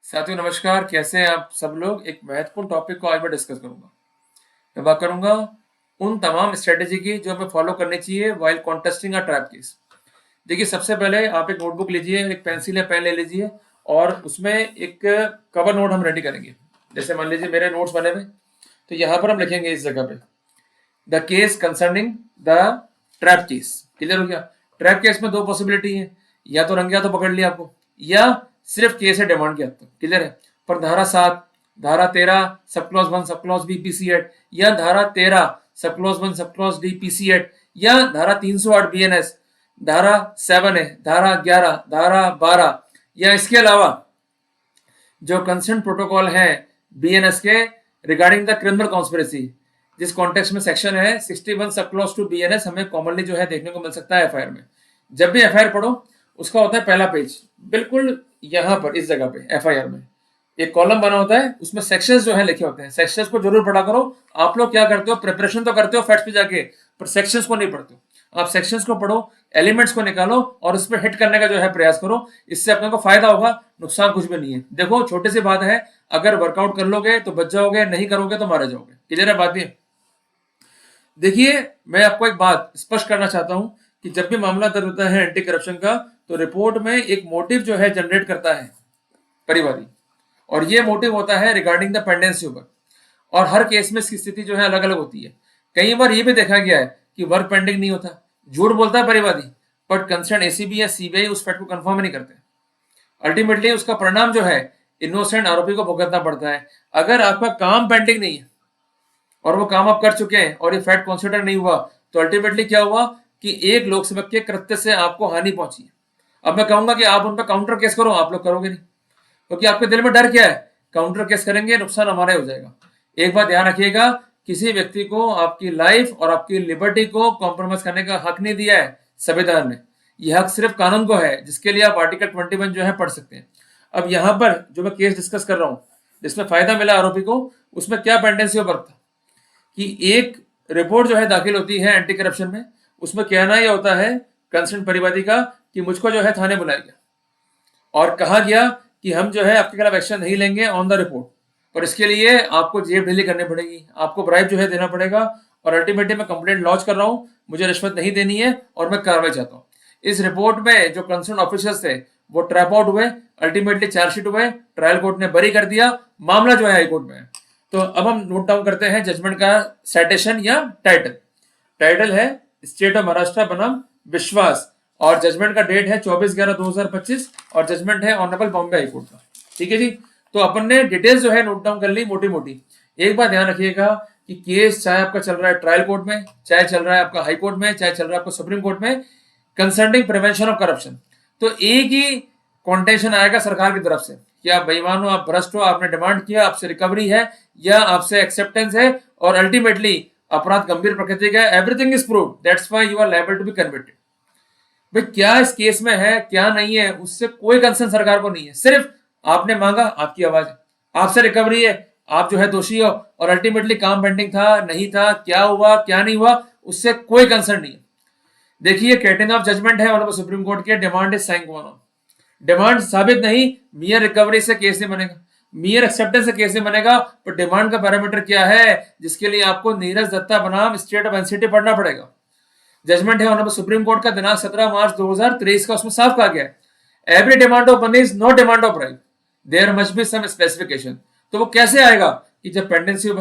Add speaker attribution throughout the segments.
Speaker 1: साथियों नमस्कार, कैसे हैं आप सब लोग। एक महत्वपूर्ण टॉपिक को आज मैं डिस्कस करूंगा। मैं बात करूंगा उन तमाम स्ट्रेटेजी की जो हमें फॉलो करनी चाहिए while contesting a trap case. देखिए, सबसे पहले आप एक नोटबुक लीजिए, एक पेंसिल या पेन ले लीजिए और उसमें एक कवर नोट हम रेडी करेंगे। जैसे मान लीजिए मेरे नोट्स बने हुए, तो यहाँ पर हम लिखेंगे इस जगह पे the case concerning the trap case. Clear हो गया। ट्रैप केस में दो पॉसिबिलिटी है, या तो रंगे हाथों पकड़ लिया आपको, या सिर्फ केस है डिमांड के हद तक। क्लियर है। पर धारा 7, धारा 13 sub clause 1 sub clause B PC act, या धारा 13 sub clause 1 sub clause D PC act, या धारा 308 बीएनएस, धारा 7 है, धारा 11, धारा 12, या इसके अलावा जो कंसेंट प्रोटोकॉल है बीएनएस के रिगार्डिंग द क्रिमिनल कॉन्स्पिरेसी, जिस कॉन्टेक्स्ट में सेक्शन है 61 सब क्लॉज टू बीएनएस हमें कॉमनली जो है देखने को मिल सकता है एफआईआर में। जब भी एफआईआर पढ़ो उसका होता है पहला पेज, बिल्कुल यहाँ पर इस जगह पे एफआईआर में एक कॉलम बना होता है, उसमें सेक्शंस जो है लिखे होते हैं। सेक्शंस को जरूर पढ़ा करो। आप लोग क्या करते हो, प्रिपरेशन तो करते हो फैक्ट्स पे जाके, पर सेक्शंस को नहीं पढ़ते हो। आप सेक्शंस को पढ़ो, एलिमेंट्स को निकालो और उस पर हिट करने का जो है प्रयास करो। इससे अपने को फायदा होगा, नुकसान कुछ भी नहीं है। देखो, छोटी सी बात है, अगर वर्कआउट कर लोगे तो बच जाओगे, नहीं करोगे तो मारे जाओगे। क्लियर है बात भी। देखिए, मैं आपको एक बात स्पष्ट करना चाहता हूं कि जब भी मामला दर्ज होता है एंटी करप्शन का, तो रिपोर्ट में एक मोटिव जो है जनरेट करता है परिवादी, और ये मोटिव होता है रिगार्डिंग द पेंडेंसी वर्क। और हर केस में इसकी स्थिति जो है अलग अलग होती है। कई बार ये भी देखा गया है कि वर्क पेंडिंग नहीं होता, झूठ बोलता है परिवादी, बट कंसर्न एसीबी या सीबीआई उस फैक्ट को कंफर्म नहीं करते। अल्टीमेटली उसका परिणाम जो है इनोसेंट आरोपी को भुगतना पड़ता है। अगर आपका काम पेंडिंग नहीं है और वो काम आप कर चुके हैं और ये फैक्ट कंसिडर नहीं हुआ, तो अल्टीमेटली क्या हुआ कि एक लोकसभा के कृत्य से आपको हानि पहुंची है। अब मैं कहूंगा कि आप उन पर काउंटर केस करो, आप लोग करोगे नहीं, क्योंकि आपके दिल में डर क्या है, काउंटर केस करेंगे नुकसान हमारा हो जाएगा। एक बात ध्यान रखिएगा, किसी व्यक्ति को आपकी लाइफ और आपकी लिबर्टी को कॉम्प्रोमाइज करने का हक नहीं दिया है संविधान ने। यह हक सिर्फ कानून को है, जिसके लिए आप आर्टिकल 21 जो है पढ़ सकते हैं। अब यहाँ पर जो मैं केस डिस्कस कर रहा हूँ, जिसमें फायदा मिला आरोपी को, उसमें क्या पेंडेंसी वर्क था कि एक रिपोर्ट जो है दाखिल होती है एंटी करप्शन में, उसमें कहना यह होता है कंसर्न परिवादी का कि मुझको जो है थाने बुलाया गया और कहा गया कि हम जो है आपके खिलाफ एक्शन नहीं लेंगे ऑन द रिपोर्ट, पर इसके लिए आपको जेब ढीली करनी पड़ेगी, आपको ब्राइब जो है देना पड़ेगा, और अल्टीमेटली मैं कंप्लेंट लॉन्च कर रहा हूं, मुझे रिश्वत नहीं देनी है और मैं कार्रवाई चाहता हूं। इस रिपोर्ट में जो कंसर्न ऑफिसर्स थे वो ट्रैप आउट हुए, अल्टीमेटली चार्जशीट हुए, ट्रायल कोर्ट ने बरी कर दिया, मामला जो है हाईकोर्ट में है। तो अब हम नोट डाउन करते हैं जजमेंट का साइटेशन या टाइटल। टाइटल है स्टेट ऑफ महाराष्ट्र बनाम विश्वास, और जजमेंट का डेट है 24/11/2025, और जजमेंट है ऑनरेबल बॉम्बे हाईकोर्ट का। ठीक है जी। तो अपन ने डिटेल्स जो है नोट डाउन कर ली मोटी मोटी। एक बात ध्यान रखिएगा कि केस चाहे आपका चल रहा है ट्रायल कोर्ट में, चाहे चल रहा है आपका हाई कोर्ट में, चाहे चल रहा है आपका सुप्रीम कोर्ट में, कंसर्निंग प्रिवेंशन ऑफ करप्शन, तो एक ही कॉन्टेंशन आएगा सरकार की तरफ से कि आप बेईमान हो, आप भ्रष्ट हो, आपने डिमांड किया, आपसे रिकवरी है या आपसे एक्सेप्टेंस है, और अल्टीमेटली अपराध गंभीर प्रकृति का, everything is proved, that's why you are liable to be convicted. भाई क्या इस केस में है क्या नहीं है, उससे कोई कंसर्न सरकार को नहीं है। सिर्फ आपने मांगा, आपकी आवाज है, आपसे रिकवरी है, आप जो है दोषी हो, और अल्टीमेटली काम पेंडिंग था नहीं था, क्या हुआ क्या नहीं हुआ, उससे कोई कंसर्न नहीं है। देखिए, कैटेन ऑफ जजमेंट है ऑनरेबल सुप्रीम कोर्ट के, demand is sine on. Demand साबित नहीं, मियर रिकवरी से केस नहीं बनेगा, मियर एक्सेप्टेंस से केस नहीं बनेगा, पर डिमांड का पैरामीटर क्या है, जिसके लिए आपको नीरज दत्ता बनाम स्टेट ऑफ एनसीटी पढ़ना पड़ेगा। जजमेंट है ऑनरेबल सुप्रीम कोर्ट का दिनांक 17 मार्च 2023 का, उसमें साफ कहा गया है every demand of money is not demand of bribe, there must be some specification. तो वो कैसे आएगा कि जब पेंडेंसी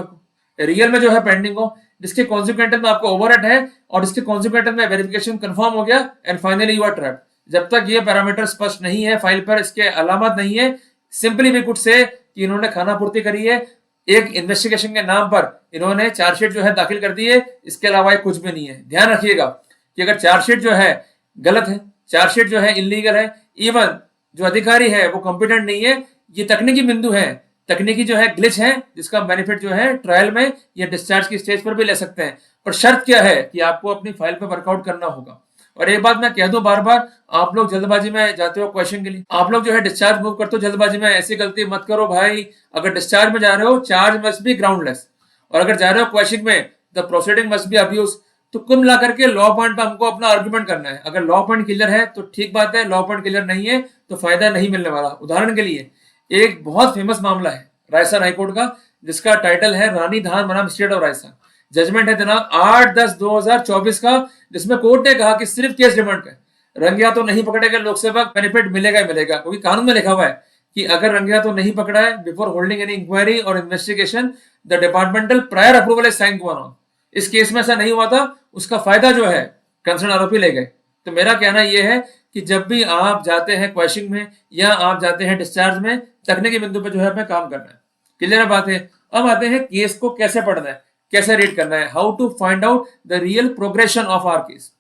Speaker 1: रियल में जो है पेंडिंग हो, जिसके कॉन्सिक्वेंटल में आपको ओवरहेड है और इसके कॉन्सिक्वेंटल में वेरिफिकेशन कंफर्म हो गया, and finally you are trapped. जब तक ये पैरामीटर स्पष्ट नहीं है, फाइल पर इसके अलामत नहीं है, सिंपली वी कुड से कि इन्होंने खाना पूर्ति करी है, एक इन्वेस्टिगेशन के नाम पर इन्होंने चार्जशीट जो है दाखिल कर दी है, इसके अलावा कुछ भी नहीं है। ध्यान रखिएगा कि अगर चार्जशीट जो है गलत है, चार्जशीट जो है इलीगल है, इवन जो अधिकारी है वो कॉम्पिटेंट नहीं है, ये तकनीकी बिंदु है, तकनीकी जो है ग्लिच है, जिसका बेनिफिट जो है ट्रायल में या डिस्चार्ज की स्टेज पर भी ले सकते हैं। पर शर्त क्या है कि आपको अपनी फाइल पर वर्कआउट करना होगा। और एक बात मैं कह दूं बार बार, आप लोग जल्दबाजी में जाते हो क्वेश्चन के लिए, आप लोग जो है डिस्चार्ज मूव करते हो जल्दबाजी में, ऐसी गलती मत करो भाई। अगर डिस्चार्ज में जा रहे हो, चार्ज मस्ट बी ग्राउंडलेस, और अगर जा रहे हो क्वेश्चन में, the proceeding must be abuse. तो कुल मिलाकर के लॉ पॉइंट पे हमको अपना आर्ग्यूमेंट करना है। अगर लॉ पॉइंट क्लियर है तो ठीक बात है, लॉ पॉइंट क्लियर नहीं है तो फायदा नहीं मिलने वाला। उदाहरण के लिए एक बहुत फेमस मामला है राजस्थान हाईकोर्ट का, जिसका टाइटल है रानी धान बनाम स्टेट ऑफ राजस्थान। जजमेंट है जनाब 8/10/2024 का, जिसमें कोर्ट ने कहा कि सिर्फ केस डिमांड का रंगे हाथों नहीं पकड़ेगा लोक सेवक, बेनिफिट मिलेगा ही मिलेगा, क्योंकि कानून में लिखा हुआ है कि अगर रंगे हाथों नहीं पकड़ा है बिफोर होल्डिंग एनी इंक्वायरी और investigation the departmental prior approval is sine to on. इस केस में ऐसा नहीं हुआ था, उसका फायदा जो है कंसर्न आरोपी ले गए। तो मेरा कहना यह है कि जब भी आप जाते हैं क्वेश्चन में या आप जाते हैं डिस्चार्ज में, तकनीकी बिंदु पे जो है हमें काम करना है। क्लियर है बात है। अब आते हैं केस को कैसे पढ़ना है, कैसे रीड करना है, how to find out the real progression of our case.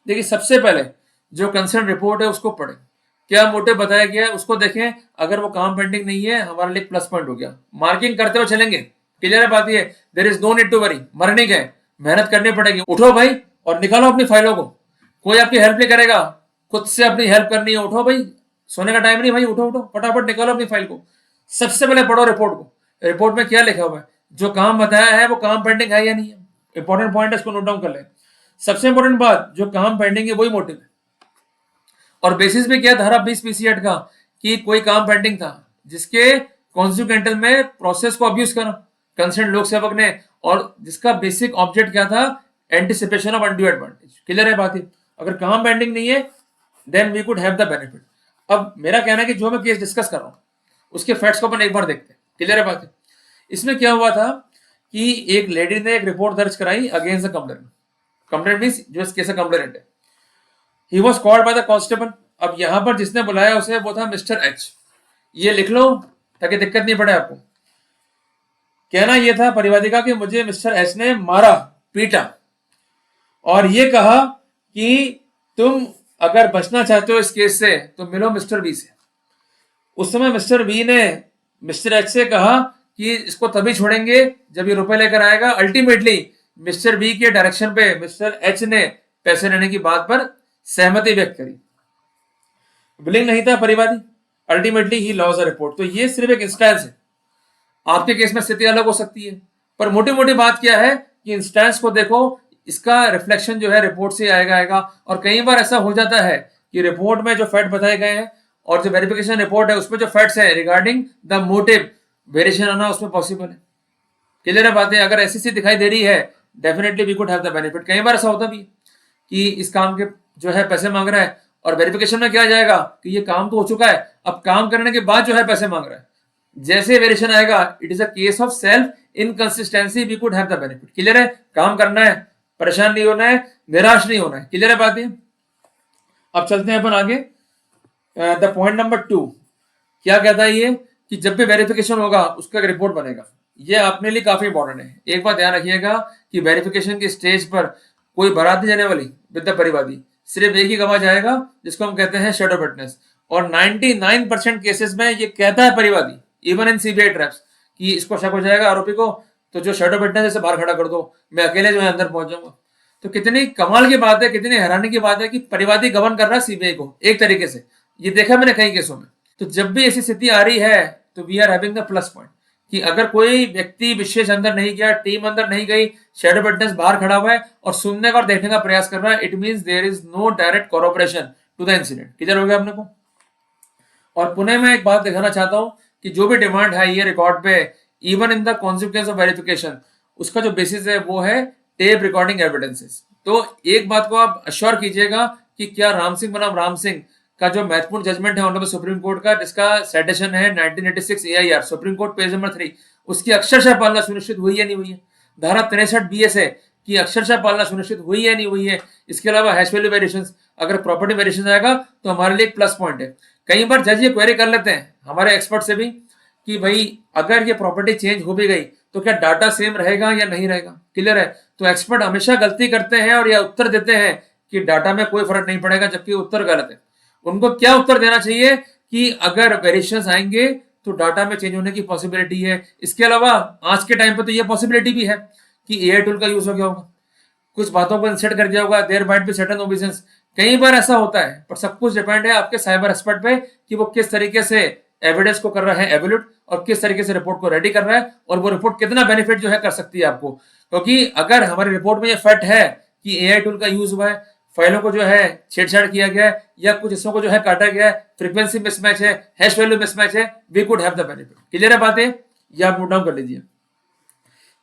Speaker 1: देखिए सबसे पहले जो कंसर्न रिपोर्ट है उसको पढ़ें, क्या मोटिव बताया गया है उसको देखें। अगर वो काम पेंडिंग नहीं है हमारे लिए प्लस पॉइंट हो गया, मार्किंग करते हुए चलेंगे। क्लियर है बात ये, there is no need to worry, मरने गए, मेहनत करनी पड़ेगी। उठो भाई और निकालो अपनी फाइलों को, कोई आपकी हेल्प नहीं करेगा, खुद से अपनी हेल्प करनी है। उठो भाई, सोने का टाइम नहीं भाई, उठो उठो फटाफट निकालो अपनी फाइल को। सबसे पहले पढ़ो रिपोर्ट को, रिपोर्ट में क्या लिखा हुआ है, जो काम बताया है वो काम पेंडिंग है या नहीं है। इंपॉर्टेंट पॉइंट है, इसको नोट डाउन कर ले। सबसे इंपॉर्टेंट बात, जो काम पेंडिंग है वही मोटिव है। और बेसिस भी क्या, धारा 20 पीसी एक्ट का, कि कोई काम पेंडिंग था जिसके कॉन्सिक्वेंटल में प्रोसेस को अब्यूज करा कंसर्न लोक सेवक ने, और जिसका बेसिक ऑब्जेक्ट क्या था, anticipation of undue advantage. Clear है बात है। अगर काम पेंडिंग नहीं है then we could have the benefit. अब मेरा कहना है कि जो मैं केस डिस्कस कर रहा हूं उसके फैक्ट्स को अपन एक बार देखते हैं। क्लियर है बात है। इसमें क्या हुआ था कि एक लेडी ने एक रिपोर्ट दर्ज कराई against the complaint. Complaint means जो इस केस का कंप्लेंट है। He was called by the constable. अब यहां पर जिसने बुलाया उसे वो था मिस्टर एच। ये लिख लो ताकि दिक्कत नहीं पड़े आपको। कहना यह था परिवादी का कि मुझे मिस्टर एच ने मारा, पीटा, और ये कहा कि तुम अगर बचना चाहते हो इस केस से तो मिलो मिस्टर बी से। उस समय मिस्टर बी ने मिस्टर एच से कहा कि इसको तभी छोड़ेंगे जब ये रुपए लेकर आएगा। अल्टीमेटली मिस्टर बी के डायरेक्शन पे मिस्टर एच ने पैसे लेने की बात पर सहमति व्यक्त करी। विलिंग नहीं था परिवादी, ultimately he loss a report. तो ये सिर्फ एक इंस्टेंस है, आपके केस में स्थिति अलग हो सकती है, पर मोटी मोटी बात क्या है कि इंस्टेंस को देखो, इसका रिफ्लेक्शन जो है रिपोर्ट से आएगा। और कई बार ऐसा हो जाता है कि रिपोर्ट में जो फैक्ट बताए गए हैं और जो वेरिफिकेशन रिपोर्ट है उसमें जो फैक्ट्स है रिगार्डिंग द मोटिव, वेरिएशन आना उसमें पॉसिबल है। क्लियर है बातें। अगर ऐसी दिखाई दे रही है definitely we could have the benefit. कई बार ऐसा होता भी कि इस काम के जो है पैसे मांग रहा है और वेरिफिकेशन में क्या आ जाएगा कि ये काम तो हो चुका है, अब काम करने के बाद जो है पैसे मांग रहा है। जैसे वेरिएशन आएगा it is a case of self inconsistency, we could have the benefit. Clear है। काम करना है, परेशान नहीं होना है, निराश नहीं होना है। क्लियर है बातें। अब चलते हैं अपन आगे। द पॉइंट नंबर 2 क्या कहता है ये कि जब भी वेरिफिकेशन होगा उसका एक रिपोर्ट बनेगा। ये अपने लिए काफी इंपॉर्टेंट है। एक बात ध्यान रखिएगा कि वेरिफिकेशन की स्टेज पर कोई बारात नहीं जाने वाली विद द परिवादी, सिर्फ एक ही गवाह जाएगा जिसको हम कहते हैं शैडो विटनेस। और 99% केसेस में ये कहता है परिवादी, इवन इन सीबीआई ट्रैप्स, कि इसको शक हो जाएगा आरोपी को तो जो शैडो विटनेस है इसे बाहर खड़ा कर दो, मैं अकेले जो है अंदर पहुंच जाऊंगा। तो कितनी कमाल की बात है, कितनी हैरानी की बात है कि परिवादी गवर्न कर रहा है सीबीआई को एक तरीके से। ये देखा मैंने कई केसों में। तो जब भी ऐसी स्थिति आ रही है तो we are having the plus point कि अगर कोई व्यक्ति विशेष अंदर नहीं गया, टीम अंदर नहीं गई, शैडो विटनेस बाहर खड़ा हुआ है और सुनने का और देखने का प्रयास कर रहा है, it means there is no direct cooperation to the incident. Clear हो गया अपने को। और पुनः मैं एक बात दिखाना चाहता हूं कि जो भी डिमांड है ये रिकॉर्ड पे, even in the consequence of verification, उसका जो बेसिस है वो है टेप रिकॉर्डिंग एविडेंसेस। तो एक बात को आप अश्योर कीजिएगा कि क्या राम सिंह बनाम राम सिंह का जो महत्वपूर्ण जजमेंट है ऑनरेबल सुप्रीम कोर्ट का, जिसका साइटेशन है 1986 AIR supreme court page number 3, उसकी अक्षरशः पालना सुनिश्चित हुई या नहीं हुई है। धारा 63 बीएस है कि अक्षरशः पालना सुनिश्चित हुई या नहीं हुई है। इसके अलावा हैश वैल्यू वेरिएशन, अगर प्रॉपर्टी वेरिएशन आएगा तो हमारे लिए एक प्लस पॉइंट है। कई बार जज ये क्वेरी कर लेते हैं हमारे एक्सपर्ट से भी कि भाई अगर ये प्रॉपर्टी चेंज हो भी गई तो क्या डाटा सेम रहेगा या नहीं रहेगा। क्लियर है। तो एक्सपर्ट हमेशा गलती करते हैं और यह उत्तर देते हैं कि डाटा में कोई फर्क नहीं पड़ेगा, जबकि उत्तर गलत है। उनको क्या उत्तर देना चाहिए कि अगर वेरिएशंस आएंगे तो डाटा में चेंज होने की पॉसिबिलिटी है। इसके अलावा आज के टाइम पे तो ये पॉसिबिलिटी भी है कि एआई टूल का यूज हो गया होगा, कुछ बातों को इंसर्ट कर दिया होगा, there might be certain omissions. कई बार ऐसा होता है, पर सब कुछ डिपेंड है आपके साइबर एक्सपर्ट पे कि वो किस तरीके से एविडेंस को कर रहा है एवेल्यूट और किस तरीके से रिपोर्ट को रेडी कर रहा है और वो रिपोर्ट कितना बेनिफिट जो है कर सकती है आपको। क्योंकि अगर हमारी रिपोर्ट में ये फैक्ट है कि एआई टूल का यूज हुआ है, फाइलों को जो है छेड़छाड़ किया गया है या कुछ हिस्सों को जो है काटा गया है, फ्रीक्वेंसी मिसमैच है, हैश वैल्यू मिसमैच है, we could have the benefit. Clear है बातें? ये आप नोट डाउन कर लीजिए।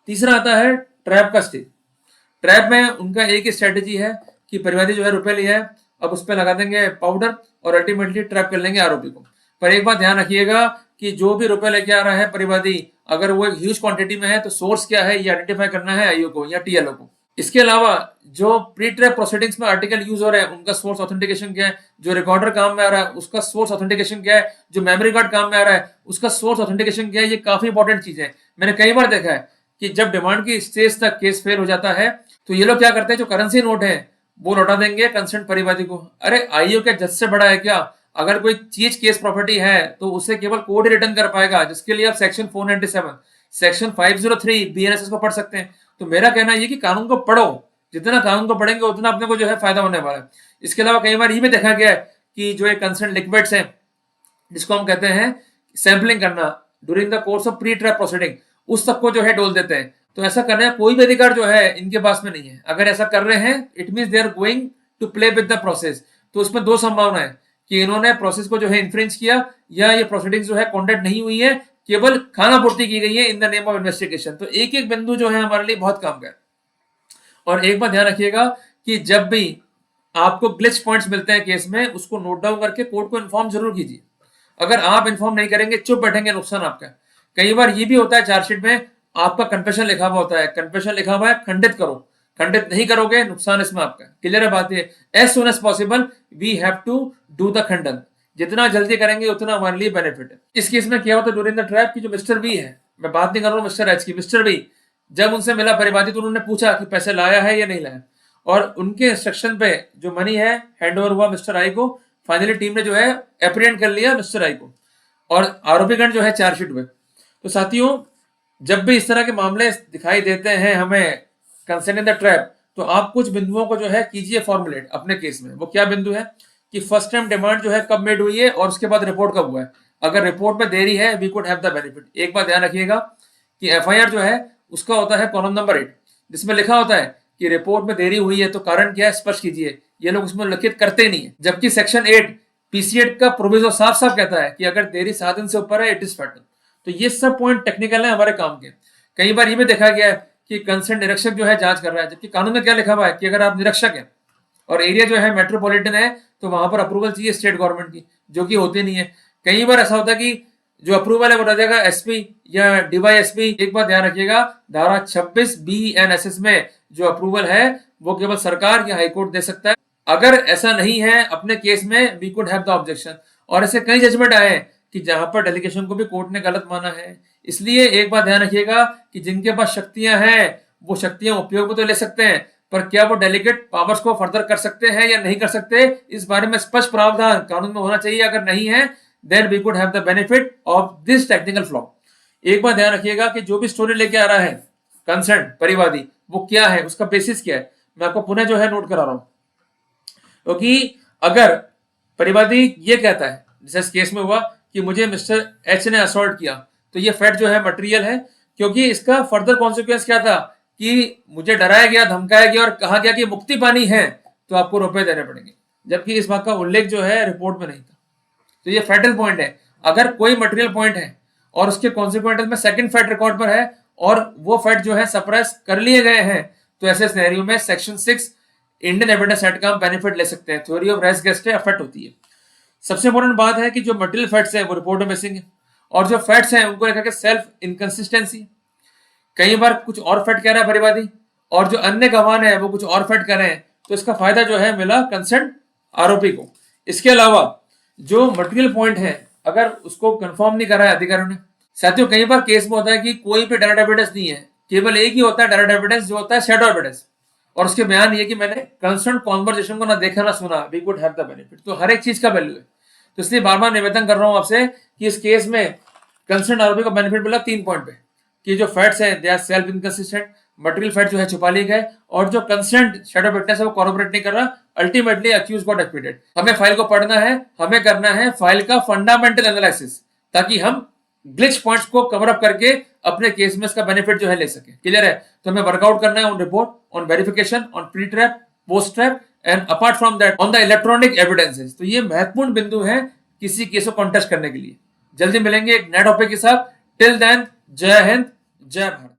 Speaker 1: तीसरा आता है ट्रैप का स्टेज। ट्रैप में उनका एक ही स्ट्रेटेजी है कि परिवादी जो है रुपए लिया है, अब उस पर लगा देंगे पाउडर और अल्टीमेटली ट्रैप कर लेंगे आरोपी को। पर एक बात ध्यान रखिएगा कि जो भी रुपए लेके आ रहा है परिवादी, अगर वो एक ह्यूज क्वांटिटी में है तो सोर्स क्या है ये आइडेंटिफाई करना है आईओ को या टीएलओ को। इसके अलावा जो प्री ट्रैप प्रोसीडिंग्स में आर्टिकल यूज हो रहे हैं उनका सोर्स ऑथेंटिकेशन क्या है, जो रिकॉर्डर काम में आ रहा है उसका सोर्स ऑथेंटिकेशन क्या है, जो मेमोरी कार्ड काम में आ रहा है उसका सोर्स ऑथेंटिकेशन क्या है। ये काफी इंपॉर्टेंट चीज है। मैंने कई बार देखा है कि जब डिमांड की स्टेज तक केस फेल हो जाता है तो ये लोग क्या करते हैं, जो करेंसी नोट है वो लौटा देंगे कंसर्न परिवादी को। अरे आईओ क्या जज से बड़ा है क्या? अगर कोई चीज केस प्रॉपर्टी है तो उसे केवल कोड ही रिटर्न कर पाएगा, जिसके लिए आप सेक्शन 497, सेक्शन 503 बीएनएसएस को पढ़ सकते हैं। तो मेरा कहना ये कि कानून को पढ़ो, जितना कानून को पढ़ेंगे उतना अपने को जो है फायदा होने वाला है। इसके अलावा कई बार ये भी देखा गया है कि जो एक कंसर्न लिक्विड्स है जिसको हम कहते हैं सैंपलिंग करना during the course of pre trap proceeding, उस तक को जो है डोल देते हैं। तो ऐसा करने का कोई भी अधिकार जो है इनके पास में नहीं है। अगर ऐसा कर रहे हैं it means they are going to play with the process. तो उसमें दो संभावना है कि इन्होंने प्रोसेस को जो है इन्फ्रिंज किया या ये प्रोसीडिंग्स जो है कॉन्टेक्ट नहीं हुई है, केवल खानापूर्ति की गई है in the name of investigation. तो एक एक बिंदु जो है हमारे लिए बहुत काम का है। और एक बात ध्यान रखिएगा कि जब भी आपको ग्लिच पॉइंट्स मिलते हैं केस में, उसको नोट डाउन करके कोर्ट को इन्फॉर्म जरूर कीजिए। अगर आप इन्फॉर्म नहीं करेंगे, चुप बैठेंगे, नुकसान आपका। कई बार ये भी होता है चार्जशीट में आपका कन्फेशन लिखा हुआ होता है, कन्फेशन लिखा हुआ है खंडित करो, खंडित नहीं करोगे नुकसान इसमें आपका। क्लियर है बात? ये as soon as possible we have to do the खंडन, जितना जल्दी करेंगे उतना हमारे लिए बेनिफिट है। इस केस में क्या होता है ड्यूरिंग द ट्रैप की जो मिस्टर बी है, मैं बात नहीं कर रहा हूँ मिस्टर एच की, मिस्टर बी जब उनसे मिला परिवादी तो उन्होंने पूछा कि पैसे लाया है या नहीं लाया, और उनके इंस्ट्रक्शन पे जो मनी है हैंड ओवर हुआ मिस्टर आई को। फाइनली टीम ने जो है एप्रिहेंड कर लिया मिस्टर आई को और आरोपीगण जो है चार्जशीट में। तो साथियों, जब भी इस तरह के मामले दिखाई देते हैं हमें कंसर्न इन द ट्रैप, तो आप कुछ बिंदुओं को जो है कीजिए फॉर्मुलेट अपने केस में। वो क्या बिंदु है कि फर्स्ट टाइम डिमांड जो है कब मेड हुई है और उसके बाद रिपोर्ट कब हुआ है। अगर रिपोर्ट में देरी है we could have the benefit. एक बात ध्यान रखिएगा कि एफआईआर जो है उसका होता है कॉलम नंबर 8, जिसमें लिखा होता है कि रिपोर्ट में देरी हुई है तो कारण क्या है स्पष्ट कीजिए। ये लोग उसमें लिखित करते नहीं है। जबकि सेक्शन 8 पीसी8 का प्रोविजो साफ साफ कहता है कि अगर देरी 7 दिन से ऊपर है इट इज फैटल। तो ये सब पॉइंट टेक्निकल है हमारे काम के। कई बार ये भी देखा गया है कि कंसर्न निरीक्षक जो है जांच कर रहा है, जबकि कानून में क्या लिखा हुआ है कि अगर आप निरीक्षक हैं और एरिया जो है मेट्रोपॉलिटन है तो वहां पर अप्रूवल चाहिए स्टेट गवर्नमेंट की, जो कि होती नहीं है। कई बार ऐसा होता है कि जो अप्रूवल है वो रह जाएगा एसपी या डीवाईएसपी। एक बात ध्यान रखिएगा, धारा 26 बीएनएसएस में जो अप्रूवल है वो केवल सरकार या हाईकोर्ट दे सकता है। अगर ऐसा नहीं है अपने केस में we could have the objection. और ऐसे कई जजमेंट आए हैं कि जहां पर डेलीगेशन को भी कोर्ट ने गलत माना है। इसलिए एक बात ध्यान रखिएगा कि जिनके पास शक्तियां हैं वो शक्तियां उपयोग में तो ले सकते हैं, पर क्या वो डेलीगेट पावर्स को फर्दर कर सकते हैं या नहीं कर सकते, इस बारे में स्पष्ट प्रावधान कानून में होना चाहिए। अगर नहीं है then we could have the benefit of this technical flaw. एक बात ध्यान रखिएगा कि जो भी स्टोरी लेके आ रहा है कंसर्न परिवादी, वो क्या है, उसका बेसिस क्या है, मैं आपको पुनः जो है नोट करा रहा हूं। क्योंकि अगर परिवादी ये कहता है जैसे इस केस में हुआ कि मुझे मिस्टर एच ने असॉल्ट किया, तो ये फैक्ट जो है मटेरियल है, क्योंकि इसका फर्दर कॉन्सिक्वेंस क्या था कि मुझे डराया गया, धमकाया गया और कहा गया कि मुक्ति पानी है तो आपको रुपए देने पड़ेंगे, जबकि इस बात का उल्लेख जो है रिपोर्ट में नहीं था। तो ये फैटल पॉइंट है। अगर कोई मटेरियल पॉइंट है और उसके कॉन्सिक्वेंटल में सेकंड फैक्ट रिकॉर्ड पर है और वो फैक्ट जो है सप्रेस कर लिए गए हैं, तो ऐसे सिनेरियो में सेक्शन 6 इंडियन एविडेंस एक्ट का हम बेनिफिट ले सकते हैं। Theory of res gestae affect होती है। सबसे इंपॉर्टेंट बात है कि जो मटेरियल फैक्ट्स हैं वो रिपोर्ट में मिसिंग है, और जो फैक्ट्स हैं उनको लेकर के सेल्फ इनकंसिस्टेंसी। कई बार कुछ और फैक्ट कह रहा है परिवादी और जो अन्य गवाह है वो कुछ और फैक्ट कर रहे हैं, तो इसका फायदा जो है मिला कंसर्न आरोपी को। इसके अलावा जो मटेरियल पॉइंट है अगर उसको कंफर्म नहीं करा है अधिकारियों ने, साथियों कई बार केस में होता है कि कोई भी डायरेक्ट एविडेंस नहीं है, केवल एक ही होता है डायरेक्ट एविडेंस जो होता है शैडो एविडेंस, और उसके बयान ये कि मैंने कंसर्न कॉन्वर्सेशन को ना देखा ना सुना, we could have the benefit. तो हर एक चीज का वैल्यू है। तो इसलिए बार बार निवेदन कर रहा हूं आपसे कि इस केस में कंसर्न आरोपी को बेनिफिट मिला 3 पॉइंट पे कि जो फैक्ट्स हैं they are self inconsistent, material fact जो है छुपा लिए गए, और जो कंसर्न शैडो विटनेस है वो कॉर्पोरेट नहीं कर रहा। Ultimately accused got acquitted. हमें फाइल को पढ़ना है, हमें करना है फाइल का फंडामेंटल एनालिसिस, ताकि हम ग्लिच पॉइंट्स को कवर अप करके अपने केस में इसका बेनिफिट जो है ले सके। क्लियर है? तो हमें वर्कआउट करना है on report, on verification, on pre trap, post trap and apart from that on the electronic evidences. तो ये महत्वपूर्ण बिंदु है किसी केस को कॉन्टेस्ट करने के लिए। जल्दी मिलेंगे एक नए टॉपिक के साथ। टिल देन, जय हिंद, जय भारत।